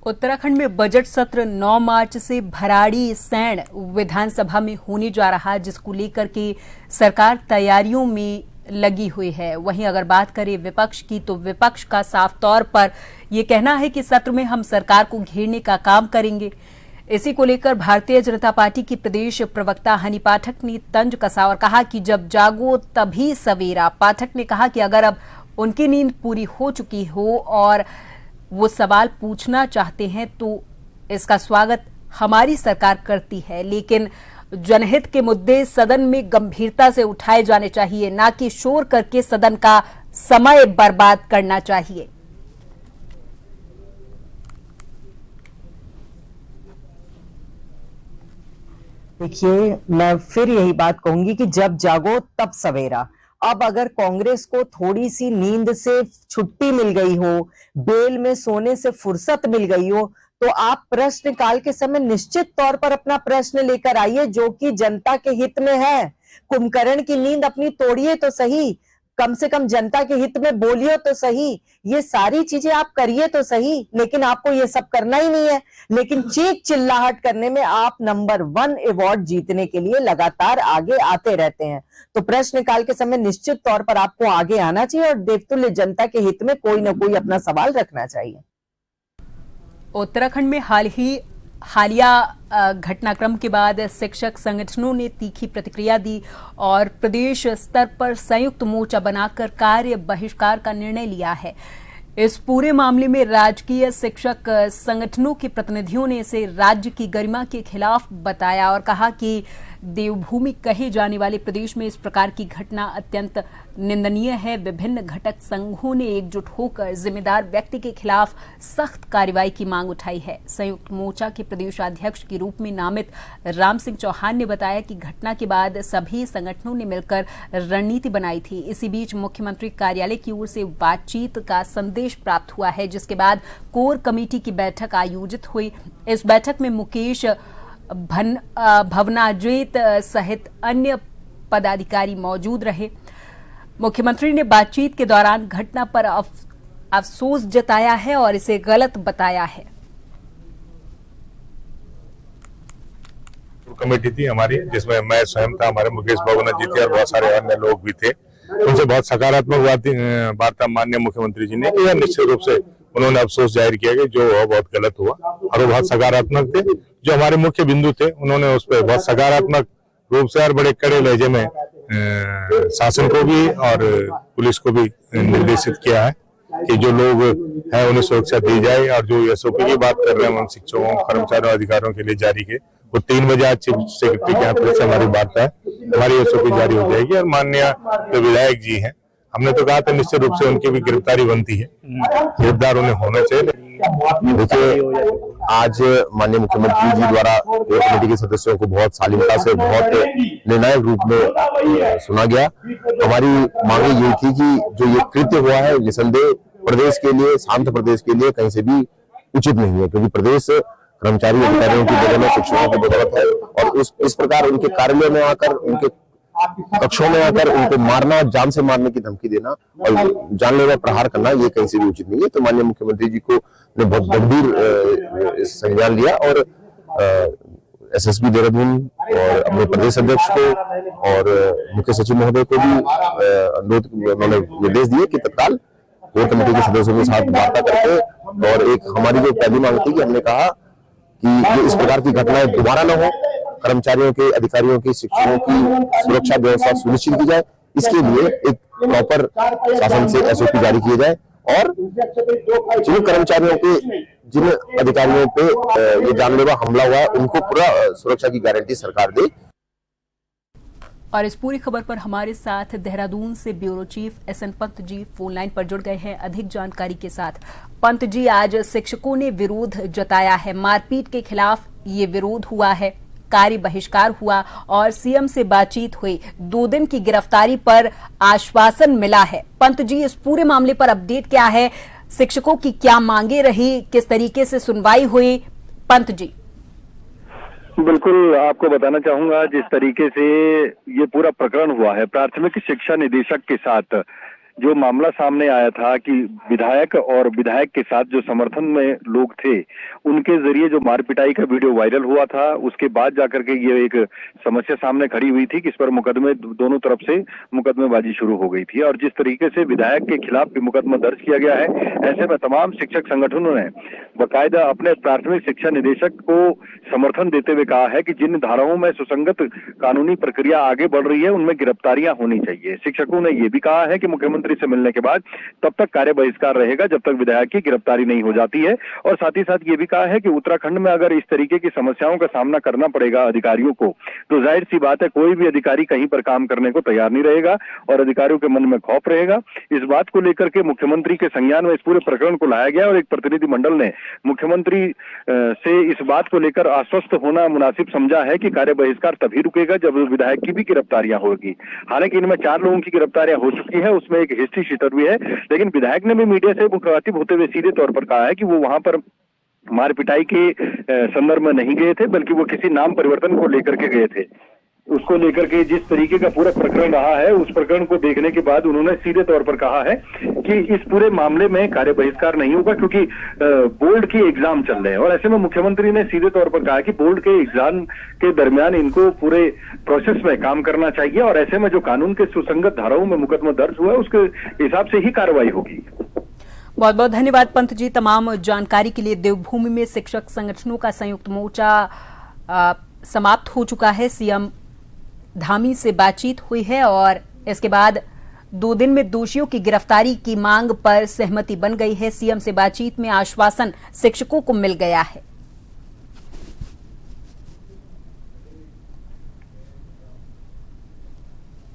उत्तराखंड में बजट सत्र 9 मार्च से भराड़ीसैंण विधानसभा में होने जा रहा है, जिसको लेकर के सरकार तैयारियों में लगी हुई है। वहीं अगर बात करें विपक्ष की, तो विपक्ष का साफ तौर पर यह कहना है कि सत्र में हम सरकार को घेरने का काम करेंगे। इसी को लेकर भारतीय जनता पार्टी की प्रदेश प्रवक्ता हनी पाठक ने तंज कसा और कहा कि जब जागो तभी सवेरा। पाठक ने कहा कि अगर अब उनकी नींद पूरी हो चुकी हो और वो सवाल पूछना चाहते हैं तो इसका स्वागत हमारी सरकार करती है, लेकिन जनहित के मुद्दे सदन में गंभीरता से उठाए जाने चाहिए, ना कि शोर करके सदन का समय बर्बाद करना चाहिए। देखिए, मैं फिर यही बात कहूंगी कि जब जागो तब सवेरा। अब अगर कांग्रेस को थोड़ी सी नींद से छुट्टी मिल गई हो, बेल में सोने से फुर्सत मिल गई हो, तो आप प्रश्नकाल के समय निश्चित तौर पर अपना प्रश्न लेकर आइए जो कि जनता के हित में है। कुंभकर्ण की नींद अपनी तोड़िए तो सही, कम से कम जनता के हित में बोलिए तो सही, ये सारी चीजें आप करिए तो सही, लेकिन आपको ये सब करना ही नहीं है। लेकिन चीख चिल्लाहट करने में आप नंबर 1 अवार्ड जीतने के लिए लगातार आगे आते रहते हैं। तो प्रश्नकाल के समय निश्चित तौर पर आपको आगे आना चाहिए और देवतुल्य जनता के हित में कोई ना कोई अपना सवाल रखना चाहिए। उत्तराखंड में हालिया घटनाक्रम के बाद शिक्षक संगठनों ने तीखी प्रतिक्रिया दी और प्रदेश स्तर पर संयुक्त मोर्चा बनाकर कार्य बहिष्कार का निर्णय लिया है। इस पूरे मामले में राजकीय शिक्षक संगठनों के प्रतिनिधियों ने इसे राज्य की गरिमा के खिलाफ बताया और कहा कि देवभूमि कहे जाने वाले प्रदेश में इस प्रकार की घटना अत्यंत निंदनीय है। विभिन्न घटक संघों ने एकजुट होकर जिम्मेदार व्यक्ति के खिलाफ सख्त कार्रवाई की मांग उठाई है। संयुक्त मोर्चा के प्रदेशाध्यक्ष के रूप में नामित राम सिंह चौहान ने बताया कि घटना के बाद सभी संगठनों ने मिलकर रणनीति बनाई थी। इसी बीच मुख्यमंत्री कार्यालय की ओर से बातचीत का संदेश प्राप्त हुआ है, जिसके बाद कोर कमेटी की बैठक आयोजित हुई। इस बैठक में मुकेश भवनाद्वैत सहित अन्य पदाधिकारी मौजूद रहे। मुख्यमंत्री ने बातचीत के दौरान घटना पर अफसोस जताया है और इसे गलत बताया है। कमेटी थी हमारी, जिसमें मैं स्वयं था, हमारे मुकेश भवनाद्वैत जी और बहुत सारे अन्य लोग भी थे। उनसे बहुत सकारात्मक वार्ता माननीय मुख्यमंत्री जी ने की। निश्चित रूप से उन्होंने अफसोस जाहिर किया कि जो बहुत गलत हुआ, और वो बहुत सकारात्मक थे। जो हमारे मुख्य बिंदु थे उन्होंने उस पर बहुत सकारात्मक रूप से और बड़े कड़े लहजे में शासन को भी और पुलिस को भी निर्देशित किया है कि जो लोग हैं उन्हें सुरक्षा दी जाए। और जो एसओपी की बात कर रहे हैं हम शिक्षकों, कर्मचारियों, अधिकारियों के लिए जारी के, वो 3 बजे आज चीफ सेक्रेटरी के यहाँ से हमारी वार्ता है, हमारी एसओपी जारी हो जाएगी। और माननीय जो विधायक जी हैं, हमने तो कहा था निश्चित रूप से उनकी भी गिरफ्तारी बनती है, गिरफ्तार उन्हें होना चाहिए। देखिए, आज माननीय मुख्यमंत्री जी द्वारा कोर कमेटी के सदस्यों को बहुत शालीनता से, बहुत निर्णायक रूप में सुना गया। हमारी मांगे ये थी कि जो ये कृत्य हुआ है, निसंदेह प्रदेश के लिए, शांत प्रदेश के लिए कहीं से भी उचित नहीं है, क्योंकि प्रदेश कर्मचारी अधिकारियों की बदौलत, शिक्षकों की बदौलत है। और इस प्रकार उनके कार्यालय में आकर, उनके कक्षों में आकर उनको मारना, जान से मारने की धमकी देना और जानलेवा प्रहार करना, ये कहीं से भी उचित नहीं है। तो माननीय मुख्यमंत्री जी को ने बहुत गंभीर संज्ञान लिया और एसएसपी देहरादून और अपने प्रदेश अध्यक्ष को और मुख्य सचिव महोदय को भी उन्होंने निर्देश दिए कि तत्काल कोर कमेटी के सदस्यों के साथ वार्ता करके, और एक हमारी जो पहली मांग थी कि हमने कहा कि इस प्रकार की घटनाएं दोबारा न हो, कर्मचारियों के, अधिकारियों की, शिक्षकों की सुरक्षा व्यवस्था सुनिश्चित की जाए। इसके लिए एक प्रॉपर शासन से एसओपी जारी किए जाए और जिन कर्मचारियों के, जिन अधिकारियों पे ये जानलेवा हमला हुआ है, उनको पूरा सुरक्षा की गारंटी सरकार दे। और इस पूरी खबर पर हमारे साथ देहरादून से bureau chief SN Pant ji phone line पर जुड़ गए हैं अधिक जानकारी के साथ। पंत जी, आज शिक्षकों ने विरोध जताया है, मारपीट के खिलाफ ये विरोध हुआ है, कार्य बहिष्कार हुआ और सीएम से बातचीत हुई, 2 दिन की गिरफ्तारी पर आश्वासन मिला है। पंत जी, इस पूरे मामले पर अपडेट क्या है? शिक्षकों की क्या मांगे रही, किस तरीके से सुनवाई हुई? पंत जी। बिल्कुल, आपको बताना चाहूंगा जिस तरीके से ये पूरा प्रकरण हुआ है, प्राथमिक शिक्षा निदेशक के साथ जो मामला सामने आया था कि विधायक और विधायक के साथ जो समर्थन में लोग थे उनके जरिए जो मारपिटाई का वीडियो वायरल हुआ था, उसके बाद जाकर के ये एक समस्या सामने खड़ी हुई थी कि इस पर मुकदमे दोनों तरफ से मुकदमेबाजी शुरू हो गई थी। और जिस तरीके से विधायक के खिलाफ भी मुकदमा दर्ज किया गया है, ऐसे में तमाम शिक्षक संगठनों ने बाकायदा अपने प्राथमिक शिक्षा निदेशक को समर्थन देते हुए कहा है कि जिन धाराओं में सुसंगत कानूनी प्रक्रिया आगे बढ़ रही है उनमें गिरफ्तारियां होनी चाहिए। शिक्षकों ने यह भी कहा है कि मुख्यमंत्री से मिलने के बाद तब तक कार्य बहिष्कार रहेगा जब तक विधायक की गिरफ्तारी नहीं हो जाती है। और साथ ही साथ ये भी कहा है कि उत्तराखंड में अगर इस तरीके की समस्याओं का सामना करना पड़ेगा अधिकारियों को, तो जाहिर सी बात है कोई भी अधिकारी कहीं पर काम करने को तैयार नहीं रहेगा और अधिकारियों के मन में खौफ रहेगा। इस बात को लेकर के मुख्यमंत्री के संज्ञान में इस पूरे प्रकरण को लाया गया और एक प्रतिनिधिमंडल ने मुख्यमंत्री से इस बात को लेकर आश्वस्त होना मुनासिब समझा है कि कार्य बहिष्कार तभी रुकेगा जब विधायक की भी गिरफ्तारियां होगी। हालांकि इनमें 4 लोगों की गिरफ्तारियां हो चुकी है, उसमें एक हिस्ट्री शीटर भी है, लेकिन विधायक ने भी मीडिया से मुखातिब होते हुए सीधे तौर पर कहा है कि वो वहां पर मारपिटाई के संदर्भ में नहीं गए थे, बल्कि वो किसी नाम परिवर्तन को लेकर के गए थे। उसको लेकर के जिस तरीके का पूरा प्रकरण रहा है, उस प्रकरण को देखने के बाद उन्होंने सीधे तौर पर कहा है कि इस पूरे मामले में कार्य बहिष्कार नहीं होगा क्योंकि बोर्ड के एग्जाम चल रहे हैं। और ऐसे में मुख्यमंत्री ने सीधे तौर पर कहा कि बोर्ड के एग्जाम के दरमियान इनको पूरे प्रोसेस में काम करना चाहिए और ऐसे में जो कानून के सुसंगत धाराओं में मुकदमा दर्ज हुआ है उसके हिसाब से ही कार्रवाई होगी। बहुत बहुत धन्यवाद पंत जी तमाम जानकारी के लिए। देवभूमि में शिक्षक संगठनों का संयुक्त मोर्चा समाप्त हो चुका है। सीएम धामी से बातचीत हुई है और इसके बाद 2 दिन में दोषियों की गिरफ्तारी की मांग पर सहमति बन गई है। सीएम से बातचीत में आश्वासन शिक्षकों को मिल गया है।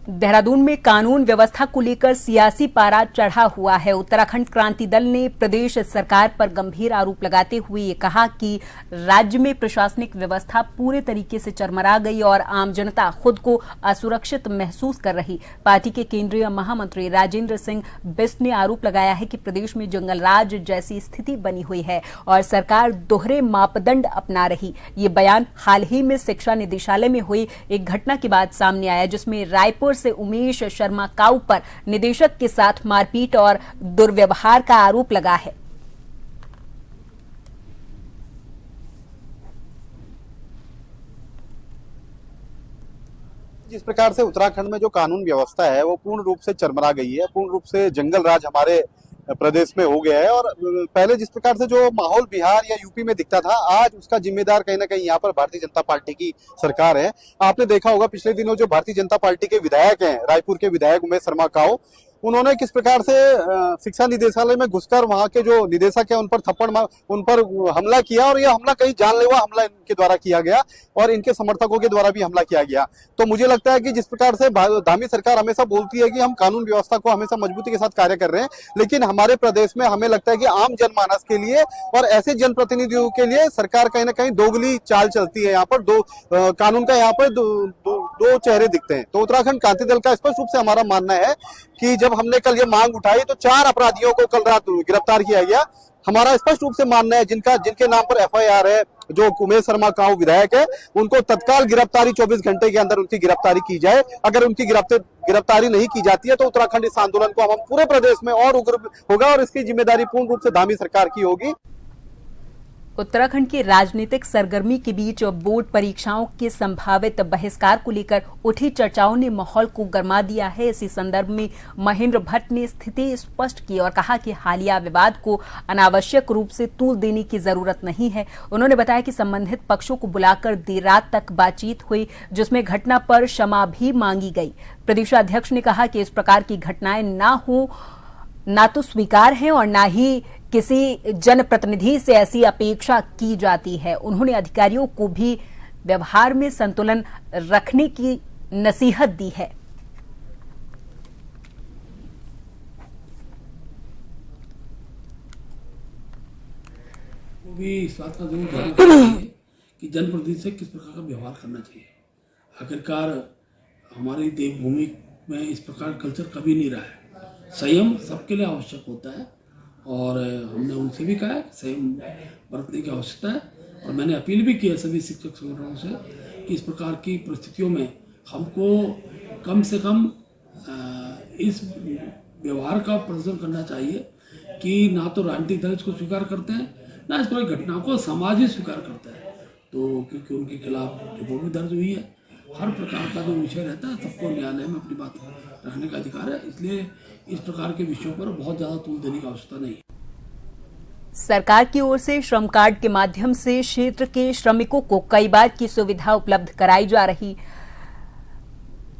देहरादून में कानून व्यवस्था को लेकर सियासी पारा चढ़ा हुआ है। उत्तराखंड क्रांति दल ने प्रदेश सरकार पर गंभीर आरोप लगाते हुए ये कहा कि राज्य में प्रशासनिक व्यवस्था पूरे तरीके से चरमरा गई और आम जनता खुद को असुरक्षित महसूस कर रही। पार्टी के केंद्रीय महामंत्री राजेंद्र सिंह बिष्ट ने आरोप लगाया है कि प्रदेश में जंगलराज जैसी स्थिति बनी हुई है और सरकार दोहरे मापदंड अपना रही। ये बयान हाल ही में शिक्षा निदेशालय में हुई एक घटना के बाद सामने आया, जिसमें रायपुर से उमेश शर्मा काऊ पर निदेशक के साथ मारपीट और दुर्व्यवहार का आरोप लगा है। जिस प्रकार से उत्तराखंड में जो कानून व्यवस्था है वो पूर्ण रूप से चरमरा गई है, पूर्ण रूप से जंगल राज हमारे प्रदेश में हो गया है। और पहले जिस प्रकार से जो माहौल बिहार या यूपी में दिखता था, आज उसका जिम्मेदार कहीं ना कहीं यहाँ पर भारतीय जनता पार्टी की सरकार है। आपने देखा होगा पिछले दिनों जो भारतीय जनता पार्टी के विधायक हैं, रायपुर के विधायक उमेश शर्मा काऊ, उन्होंने किस प्रकार से शिक्षा निदेशालय में घुसकर वहां के जो निदेशक है उन पर हमला किया और यह हमला कहीं जानलेवा हमला इनके द्वारा किया गया और इनके समर्थकों के द्वारा भी हमला किया गया। तो मुझे लगता है कि जिस प्रकार से धामी सरकार हमेशा बोलती है कि हम कानून व्यवस्था को हमेशा मजबूती के साथ कार्य कर रहे हैं, लेकिन हमारे प्रदेश में हमें लगता है कि आम जनमानस के लिए और ऐसे जनप्रतिनिधियों के लिए सरकार कहीं ना कहीं दोगली चाल चलती है। यहाँ पर कानून का यहाँ पर दो चेहरे दिखते हैं। तो उत्तराखंड क्रांति दल का स्पष्ट रूप से हमारा मानना है कि जब हमने कल ये मांग उठाई तो 4 अपराधियों को कल रात गिरफ्तार किया गया। हमारा स्पष्ट रूप से मानना है जिनके नाम पर एफआईआर है, जो उमेश शर्मा काऊ विधायक है, उनको तत्काल गिरफ्तारी 24 घंटे के अंदर उनकी गिरफ्तारी की जाए। अगर उनकी गिरफ्तारी नहीं की जाती है तो उत्तराखंड इस आंदोलन को हम पूरे प्रदेश में और उग्र होगा और इसकी जिम्मेदारी पूर्ण रूप से धामी सरकार की होगी। उत्तराखंड की राजनीतिक सरगर्मी के बीच बोर्ड परीक्षाओं के संभावित बहिष्कार को लेकर उठी चर्चाओं ने माहौल को गर्मा दिया है। इसी संदर्भ में महेंद्र भट्ट ने स्थिति स्पष्ट की और कहा कि हालिया विवाद को अनावश्यक रूप से तूल देने की जरूरत नहीं है। उन्होंने बताया कि संबंधित पक्षों को बुलाकर देर रात तक बातचीत हुई, जिसमें घटना पर क्षमा भी मांगी गई। प्रदेशाध्यक्ष ने कहा कि इस प्रकार की घटनाएं ना तो स्वीकार हैं और न ही किसी जनप्रतिनिधि से ऐसी अपेक्षा की जाती है। उन्होंने अधिकारियों को भी व्यवहार में संतुलन रखने की नसीहत दी है। वो भी इस बात का जरूर ध्यान रखना चाहिए कि जनप्रतिनिधि से किस प्रकार का व्यवहार करना चाहिए। आखिरकार हमारी देवभूमि में इस प्रकार कल्चर कभी नहीं रहा है। संयम सबके लिए आवश्यक होता है और हमने उनसे भी कहा कि संयम बरतने की आवश्यकता है। और मैंने अपील भी की है सभी शिक्षक संगठनों से कि इस प्रकार की परिस्थितियों में हमको कम से कम इस व्यवहार का प्रदर्शन करना चाहिए कि ना तो राजनीतिक दल इसको स्वीकार करते हैं, ना इस पूरी घटना को समाज ही स्वीकार करता है। तो क्योंकि उनके खिलाफ रिपोर्ट भी दर्ज हुई है, हर प्रकार का जो विषय रहता है सबको न्यायालय में अपनी बात रखने का अधिकार है, इसलिए इस प्रकार के विषयों पर बहुत ज़्यादा तूल देने की आवश्यकता नहीं है। सरकार की ओर से श्रम कार्ड के माध्यम से क्षेत्र के श्रमिकों को कई बार की सुविधा उपलब्ध कराई जा रही।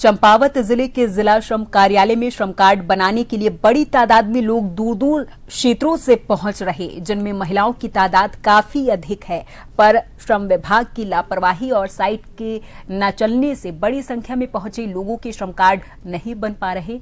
चंपावत जिले के जिला श्रम कार्यालय में श्रम कार्ड बनाने के लिए बड़ी तादाद में लोग दूर दूर क्षेत्रों से पहुंच रहे, जिनमें महिलाओं की तादाद काफी अधिक है। पर श्रम विभाग की लापरवाही और साइट के न चलने से बड़ी संख्या में पहुंचे लोगों के श्रम कार्ड नहीं बन पा रहे।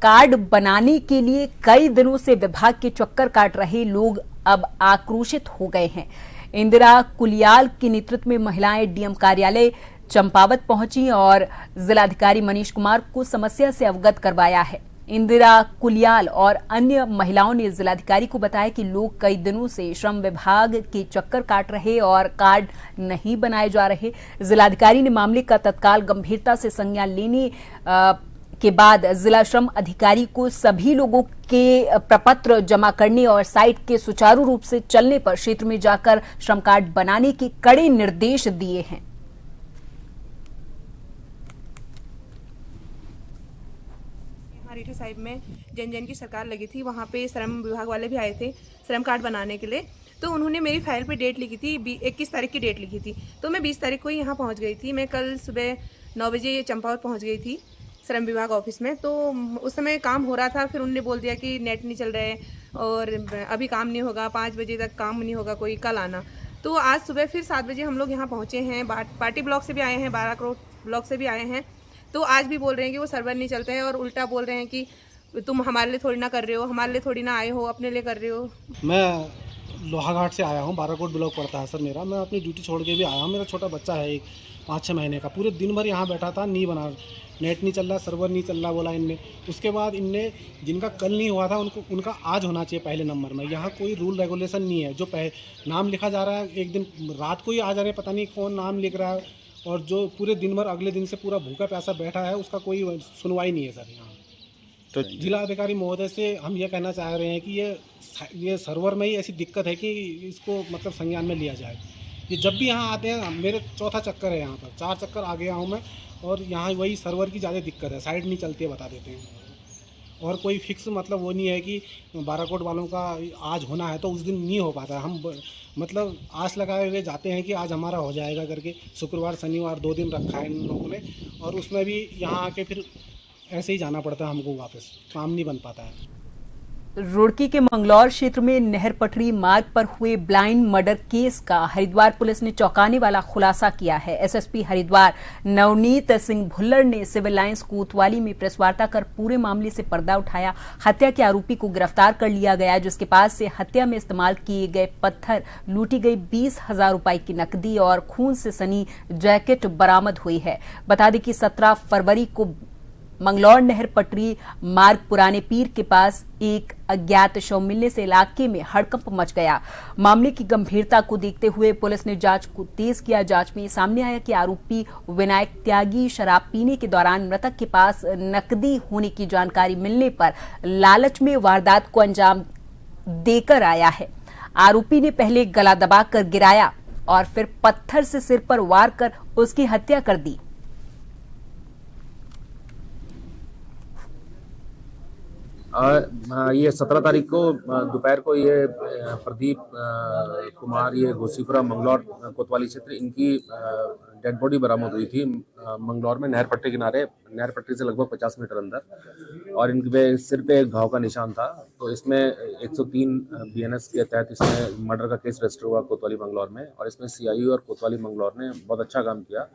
कार्ड बनाने के लिए कई दिनों से विभाग के चक्कर काट रहे लोग अब आक्रोशित हो गए हैं। इंदिरा कुलियाल के नेतृत्व में महिलाएं डीएम कार्यालय चंपावत पहुंची और जिलाधिकारी मनीष कुमार को समस्या से अवगत करवाया है। इंदिरा कुलियाल और अन्य महिलाओं ने जिलाधिकारी को बताया कि लोग कई दिनों से श्रम विभाग के चक्कर काट रहे और कार्ड नहीं बनाए जा रहे। जिलाधिकारी ने मामले का तत्काल गंभीरता से संज्ञान लेने के बाद जिला श्रम अधिकारी को सभी लोगों के प्रपत्र जमा करने और साइट के सुचारू रूप से चलने पर क्षेत्र में जाकर श्रम कार्ड बनाने के कड़े निर्देश दिए हैं। रीठी साहिब में जन की सरकार लगी थी, वहाँ पे श्रम विभाग वाले भी आए थे श्रम कार्ड बनाने के लिए। तो उन्होंने मेरी फाइल पे डेट लिखी थी, 21 तारीख की डेट लिखी थी। तो मैं 20 तारीख को ही यहाँ पहुँच गई थी। मैं कल सुबह 9 बजे चंपावत पहुँच गई थी श्रम विभाग ऑफिस में। तो उस समय काम हो रहा था, फिर उन्होंने बोल दिया कि नेट नहीं चल रहे और अभी काम नहीं होगा, 5 बजे तक काम नहीं होगा, कोई कल आना। तो आज सुबह फिर 7 बजे हम लोग यहाँ पहुँचे हैं। पार्टी ब्लॉक से भी आए हैं, 12 करोड़ ब्लॉक से भी आए हैं। तो आज भी बोल रहे हैं कि वो सर्वर नहीं चलते हैं और उल्टा बोल रहे हैं कि तुम हमारे लिए थोड़ी ना कर रहे हो, हमारे लिए थोड़ी ना आए हो, अपने लिए कर रहे हो। मैं लोहाघाट से आया हूँ, 12 कोट ब्लॉक पड़ता है सर मेरा। मैं अपनी ड्यूटी छोड़ के भी आया हूँ। मेरा छोटा बच्चा है एक 5-6 महीने का। पूरे दिन भर यहाँ बैठा था, नहीं बना, नेट नहीं चल रहा, सर्वर नहीं चल रहा बोला इनने। उसके बाद इनने जिनका कल नहीं हुआ था उनका आज होना चाहिए पहले नंबर में। यहाँ कोई रूल रेगुलेशन नहीं है। जो नाम लिखा जा रहा है, एक दिन रात को ही आ जा रहे, पता नहीं कौन नाम लिख रहा है। और जो पूरे दिन भर अगले दिन से पूरा भूखा प्यासा बैठा है, उसका कोई सुनवाई नहीं है सर यहाँ। तो जिला अधिकारी महोदय से हम ये कहना चाह रहे हैं कि ये सर्वर में ही ऐसी दिक्कत है कि इसको मतलब संज्ञान में लिया जाए। ये जब भी यहाँ आते हैं, मेरे चौथा चक्कर है यहाँ पर, 4 चक्कर आ गया हूँ मैं। और यहाँ वही सर्वर की ज़्यादा दिक्कत है, साइड नहीं चलती है बता देते हैं। और कोई फिक्स मतलब वो नहीं है कि 12 कोट वालों का आज होना है तो उस दिन नहीं हो पाता है। हम मतलब आस लगाए हुए जाते हैं कि आज हमारा हो जाएगा करके। शुक्रवार शनिवार 2 दिन रखा है इन लोगों ने, और उसमें भी यहाँ आके फिर ऐसे ही जाना पड़ता है हमको, वापस काम नहीं बन पाता है। रुड़की के मंगलौर क्षेत्र में नहर पटरी मार्ग पर हुए ब्लाइंड मर्डर केस का हरिद्वार पुलिस ने चौंकाने वाला खुलासा किया है। एसएसपी हरिद्वार नवनीत सिंह भुल्लर ने सिविल लाइंस कोतवाली में प्रेस वार्ता कर पूरे मामले से पर्दा उठाया। हत्या के आरोपी को गिरफ्तार कर लिया गया, जिसके पास से हत्या में इस्तेमाल किए गए पत्थर, लूटी गई 20,000 रुपए की नकदी और खून से सनी जैकेट बरामद हुई है। बता दें कि 17 फरवरी को मंगलौर नहर पटरी मार्ग पुराने पीर के पास एक अज्ञात शव मिलने से इलाके में हड़कंप मच गया। मामले की गंभीरता को देखते हुए पुलिस ने जांच को तेज किया। जांच में सामने आया कि आरोपी विनायक त्यागी शराब पीने के दौरान मृतक के पास नकदी होने की जानकारी मिलने पर लालच में वारदात को अंजाम देकर आया है। आरोपी ने पहले गला दबाकर गिराया और फिर पत्थर से सिर पर वार कर उसकी हत्या कर दी। ये 17 तारीख को दोपहर को ये प्रदीप कुमार, ये घोसीपुरा मंगलौर कोतवाली क्षेत्र, इनकी डेड बॉडी बरामद हुई थी मंगलौर में नहर पट्टी किनारे, नहर पट्टी से लगभग 50 मीटर अंदर। और इनके सिर पे एक घाव का निशान था। तो इसमें 103 BNS के तहत इसमें मर्डर का केस रजिस्टर हुआ कोतवाली मंगलौर में। और इसमें CIU और कोतवाली मंगलौर ने बहुत अच्छा काम किया।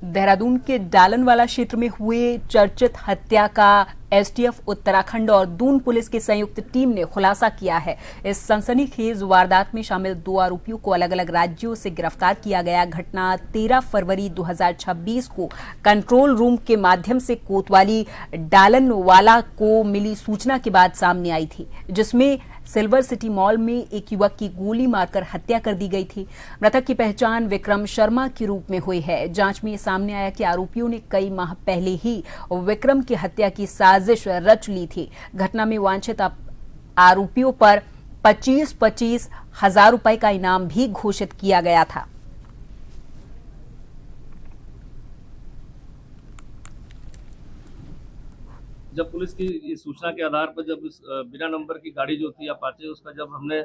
देहरादून के डालनवाला क्षेत्र में हुए चर्चित हत्या का STF उत्तराखंड और दून पुलिस की संयुक्त टीम ने खुलासा किया है। इस सनसनीखेज वारदात में शामिल 2 आरोपियों को अलग अलग राज्यों से गिरफ्तार किया गया। घटना 13 फरवरी 2026 को कंट्रोल रूम के माध्यम से कोतवाली डालनवाला को मिली सूचना के बाद सामने आई थी, जिसमें सिल्वर सिटी मॉल में एक युवक की गोली मारकर हत्या कर दी गई थी। मृतक की पहचान विक्रम शर्मा के रूप में हुई है। जांच में सामने आया कि आरोपियों ने कई माह पहले ही विक्रम की हत्या की साजिश रच ली थी। घटना में वांछित आरोपियों पर 25-25 हजार रुपए का इनाम भी घोषित किया गया था। जब पुलिस की सूचना के आधार पर जब बिना नंबर की गाड़ी जो थी अपाचे, उसका जब हमने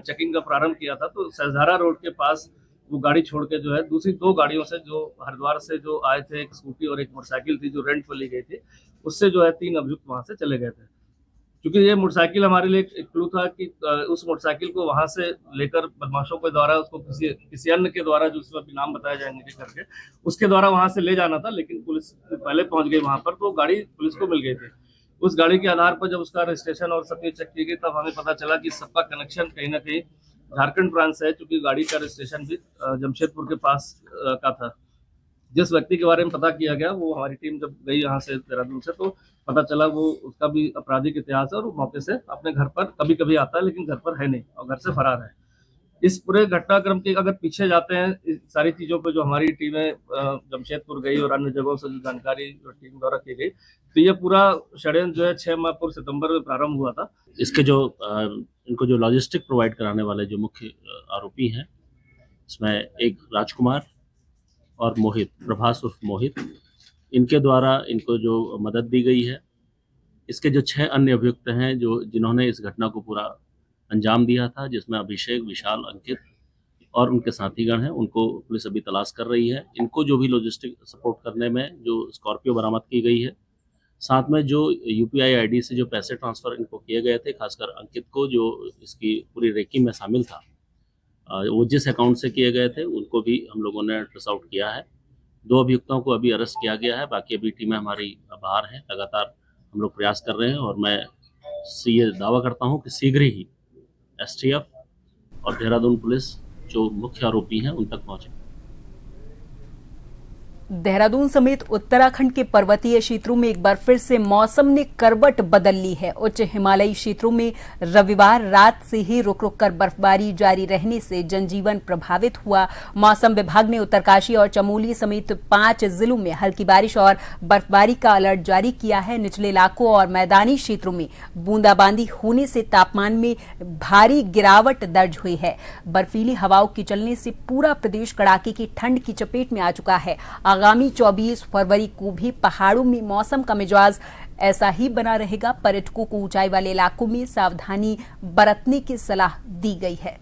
चेकिंग का प्रारंभ किया था तो सहजारा रोड के पास वो गाड़ी छोड़ के जो है दूसरी 2 गाड़ियों से जो हरिद्वार से जो आए थे, एक स्कूटी और एक मोटरसाइकिल थी जो रेंट पर ली गई थी, उससे जो है 3 अभियुक्त वहां से चले गए थे। क्योंकि ये मोटरसाइकिल हमारे लिए एक क्लू था कि उस मोटरसाइकिल को वहां से लेकर बदमाशों के द्वारा उसको किसी अन्य के द्वारा, जो उसमें नाम बताया जाएंगे करके, उसके द्वारा वहां से ले जाना था। लेकिन पुलिस पहले पहुंच गई वहां पर, तो गाड़ी पुलिस को मिल गई थी। उस गाड़ी के आधार पर जब उसका रजिस्ट्रेशन और सब चीज चेक की गई, तब हमें पता चला कि सबका कनेक्शन कहीं ना कहीं झारखंड ब्रांच से है, क्योंकि गाड़ी का रजिस्ट्रेशन भी जमशेदपुर के पास का था। जिस व्यक्ति के बारे में पता किया गया, वो हमारी टीम जब गई यहाँ से देहरादून से, तो पता चला वो उसका भी आपराधिक इतिहास है और वो मौके से अपने घर पर कभी कभी आता है, लेकिन घर पर है नहीं और घर से फरार है। इस पूरे घटनाक्रम के अगर पीछे जाते हैं, इस सारी चीजों पे जो हमारी टीमें जमशेदपुर गई और अन्य जगहों से जो जानकारी टीम द्वारा की गई, तो ये पूरा षड्यंत्र जो है 6 माह पूर्व सितंबर में प्रारंभ हुआ था। इसके जो इनको जो लॉजिस्टिक प्रोवाइड कराने वाले जो मुख्य आरोपी हैं, इसमें एक राजकुमार और मोहित, प्रभास उर्फ मोहित, इनके द्वारा इनको जो मदद दी गई है। इसके जो 6 अन्य अभियुक्त हैं जिन्होंने इस घटना को पूरा अंजाम दिया था, जिसमें अभिषेक, विशाल, अंकित और उनके साथीगण हैं, उनको पुलिस अभी तलाश कर रही है। इनको जो भी लॉजिस्टिक सपोर्ट करने में जो स्कॉर्पियो बरामद की गई है, साथ में जो UPI ID से जो पैसे ट्रांसफर इनको किए गए थे, खासकर अंकित को जो इसकी पूरी रेकी में शामिल था, वो जिस अकाउंट से किए गए थे उनको भी हम लोगों ने ट्रेस आउट किया है। 2 अभियुक्तों को अभी अरेस्ट किया गया है, बाकी अभी टीमें हमारी बाहर हैं। लगातार हम लोग प्रयास कर रहे हैं और मैं ये दावा करता हूं कि शीघ्र ही STF और देहरादून पुलिस जो मुख्य आरोपी हैं उन तक पहुंचे। देहरादून समेत उत्तराखंड के पर्वतीय क्षेत्रों में एक बार फिर से मौसम ने करवट बदल ली है। उच्च हिमालयी क्षेत्रों में रविवार रात से ही रुक रुक कर बर्फबारी जारी रहने से जनजीवन प्रभावित हुआ। मौसम विभाग ने उत्तरकाशी और चमोली समेत 5 जिलों में हल्की बारिश और बर्फबारी का अलर्ट जारी किया है। निचले इलाकों और मैदानी क्षेत्रों में बूंदाबांदी होने से तापमान में भारी गिरावट दर्ज हुई है। बर्फीली हवाओं के चलने से पूरा प्रदेश कड़ाके की ठंड की चपेट में आ चुका है। आगामी 24 फरवरी को भी पहाड़ों में मौसम का मिजाज ऐसा ही बना रहेगा। पर्यटकों को ऊंचाई वाले इलाकों में सावधानी बरतने की सलाह दी गई है।